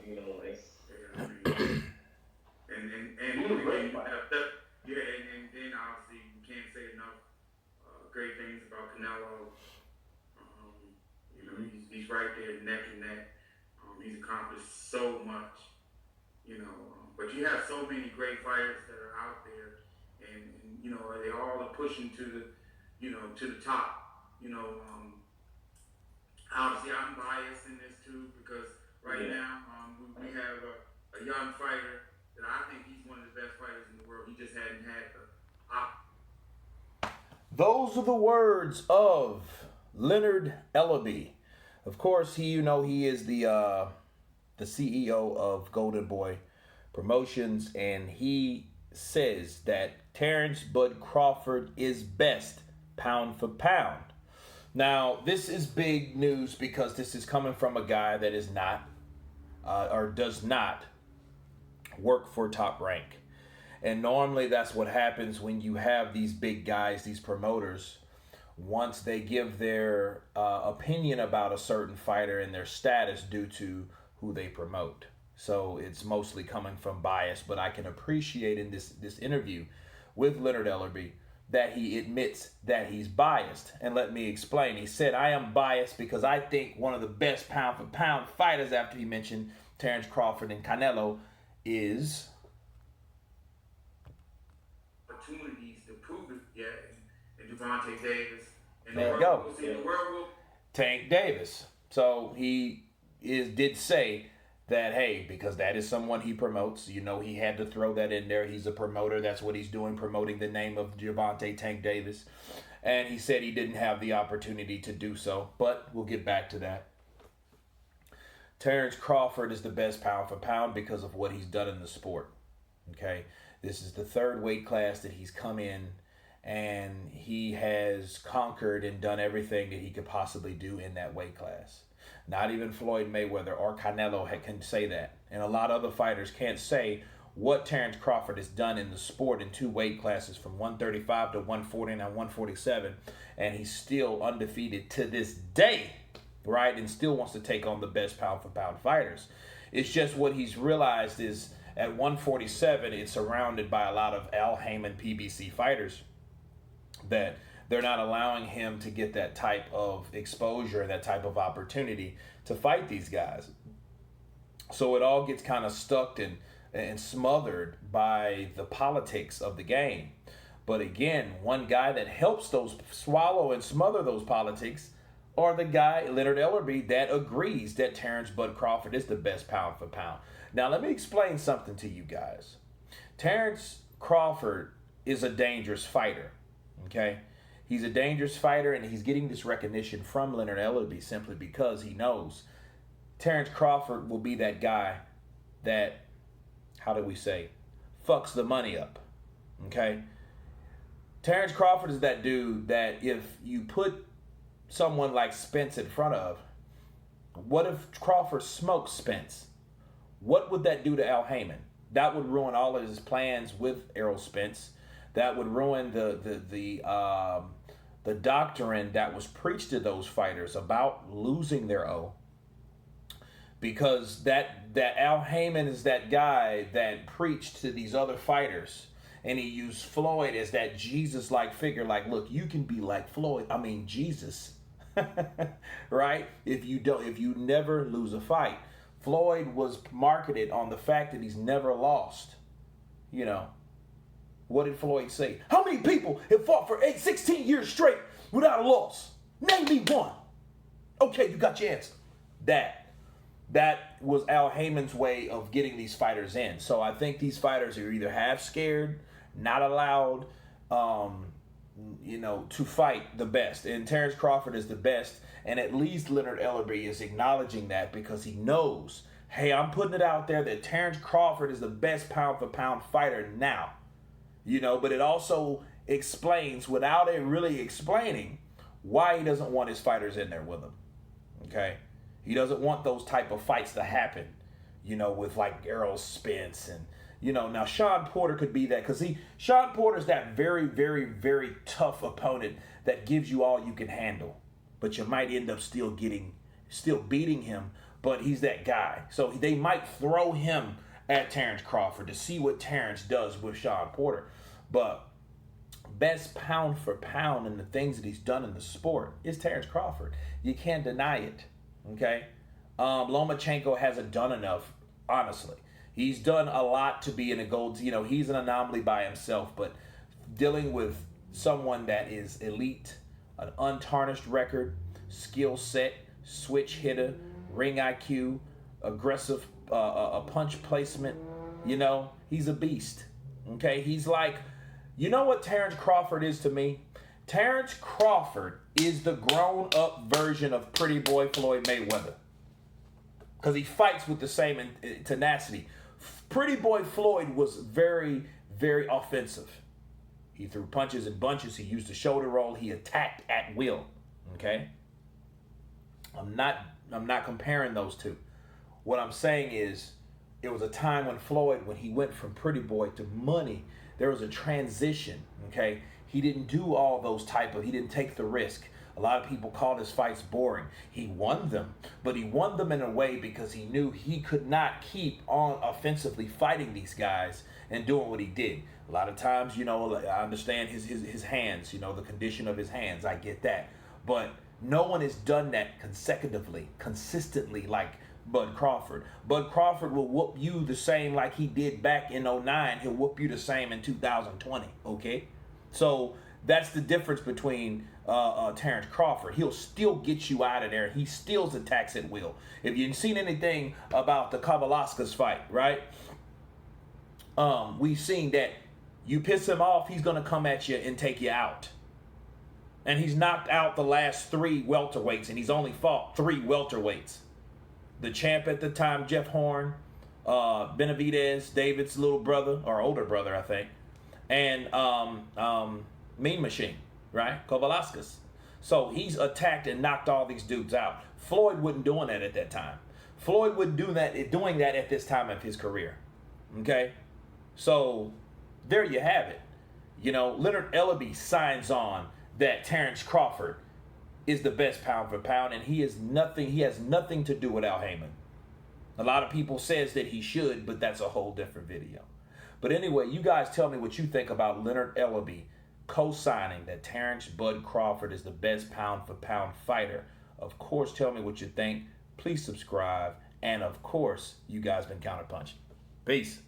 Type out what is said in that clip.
Yeah, I mean, and He was a great you fighter. have and then obviously you can't say enough great things about Canelo. He's right there neck and neck. He's accomplished so much, but you have so many great fighters that are out there, and they all are pushing to to the top. Obviously I'm biased in this too because right now we have a young fighter that I think he's one of the best fighters in the world. He just hadn't had the Those are the words of Leonard Ellerbie. Of course, he is the CEO of Golden Boy Promotions, and he says that Terence Bud Crawford is best pound for pound. Now, this is big news because this is coming from a guy that is not or does not work for Top Rank. And normally that's what happens when you have these big guys, these promoters, once they give their opinion about a certain fighter and their status due to who they promote. So it's mostly coming from bias, but I can appreciate in this interview with Leonard Ellerbie that he admits that he's biased. And let me explain. He said, I am biased because I think one of the best pound for pound fighters, after he mentioned Terrence Crawford and Canelo, is opportunities to prove it yet. And Devontae Davis. And there you go. The world will. Tank Davis. So he did say that, hey, because that is someone he promotes, he had to throw that in there. He's a promoter. That's what he's doing, promoting the name of Gervonta Tank Davis. And he said he didn't have the opportunity to do so, but we'll get back to that. Terrence Crawford is the best pound for pound because of what he's done in the sport. Okay, this is the third weight class that he's come in, and he has conquered and done everything that he could possibly do in that weight class. Not even Floyd Mayweather or Canelo can say that. And a lot of other fighters can't say what Terrence Crawford has done in the sport in two weight classes from 135 to 140 and 147. And he's still undefeated to this day, right? And still wants to take on the best pound for pound fighters. It's just what he's realized is at 147, it's surrounded by a lot of Al Heyman PBC fighters that they're not allowing him to get that type of exposure, that type of opportunity to fight these guys. So it all gets kind of stuck and smothered by the politics of the game. But again, one guy that helps those swallow and smother those politics are the guy, Leonard Ellerbie, that agrees that Terence Bud Crawford is the best pound for pound. Now, let me explain something to you guys. Terence Crawford is a dangerous fighter, okay? He's a dangerous fighter, and he's getting this recognition from Leonard Ellerbie simply because he knows Terence Crawford will be that guy that, how do we say, fucks the money up, okay? Terence Crawford is that dude that if you put someone like Spence in front of, what if Crawford smokes Spence? What would that do to Al Heyman? That would ruin all of his plans with Errol Spence. That would ruin the doctrine that was preached to those fighters about losing their O. Because that Al Heyman is that guy that preached to these other fighters, and he used Floyd as that Jesus-like figure. Like, look, you can be like Floyd. I mean Jesus, right? If you never lose a fight. Floyd was marketed on the fact that he's never lost. What did Floyd say? How many people have fought for 16 years straight without a loss? Name me one. Okay, you got your answer. That was Al Heyman's way of getting these fighters in. So I think these fighters are either half scared, not allowed, to fight the best. And Terence Crawford is the best. And at least Leonard Ellerbie is acknowledging that because he knows, hey, I'm putting it out there that Terence Crawford is the best pound for pound fighter now. But it also explains, without it really explaining, why he doesn't want his fighters in there with him. Okay? He doesn't want those type of fights to happen, with like Errol Spence and, now Sean Porter could be that because Sean Porter's that very, very, very tough opponent that gives you all you can handle. But you might end up still beating him but he's that guy. So they might throw him at Terrence Crawford to see what Terrence does with Shawn Porter. But best pound for pound and the things that he's done in the sport is Terrence Crawford. You can't deny it, okay? Lomachenko hasn't done enough, honestly. He's done a lot to be in a gold, he's an anomaly by himself, but dealing with someone that is elite, an untarnished record, skill set, switch hitter, ring IQ, aggressive a punch placement, he's a beast, okay? He's like, you know what Terrence Crawford is to me? Terrence Crawford is the grown-up version of Pretty Boy Floyd Mayweather. Because he fights with the same tenacity. Pretty Boy Floyd was very, very offensive. He threw punches and bunches. He used the shoulder roll. He attacked at will. Okay? I'm not comparing those two. What I'm saying is, it was a time when Floyd, when he went from Pretty Boy to Money, there was a transition. Okay? He didn't do all those he didn't take the risk. A lot of people called his fights boring. He won them, but he won them in a way because he knew he could not keep on offensively fighting these guys and doing what he did. A lot of times, I understand his hands, the condition of his hands. I get that. But no one has done that consistently like Bud Crawford. Bud Crawford will whoop you the same like he did back in 2009. He'll whoop you the same in 2020, okay? So that's the difference between Terrence Crawford. He'll still get you out of there. He still attacks at will. If you've seen anything about the Kavaliauskas fight, right? We've seen that you piss him off, he's going to come at you and take you out. And he's knocked out the last 3 welterweights, and he's only fought 3 welterweights. The champ at the time, Jeff Horn, Benavidez, David's little brother, or older brother, I think, and Mean Machine, right? Kavaliauskas. So he's attacked and knocked all these dudes out. Floyd wasn't doing that at that time. Floyd wouldn't doing that at this time of his career. Okay? So there you have it. Leonard Ellerbie signs on that Terrence Crawford is the best pound for pound, and he has nothing to do with Al Heyman. A lot of people says that he should, but that's a whole different video. But anyway, you guys tell me what you think about Leonard Ellerbie co-signing that Terrence Bud Crawford is the best pound for pound fighter. Of course, tell me what you think. Please subscribe. And of course, you guys been Counterpunch. Peace.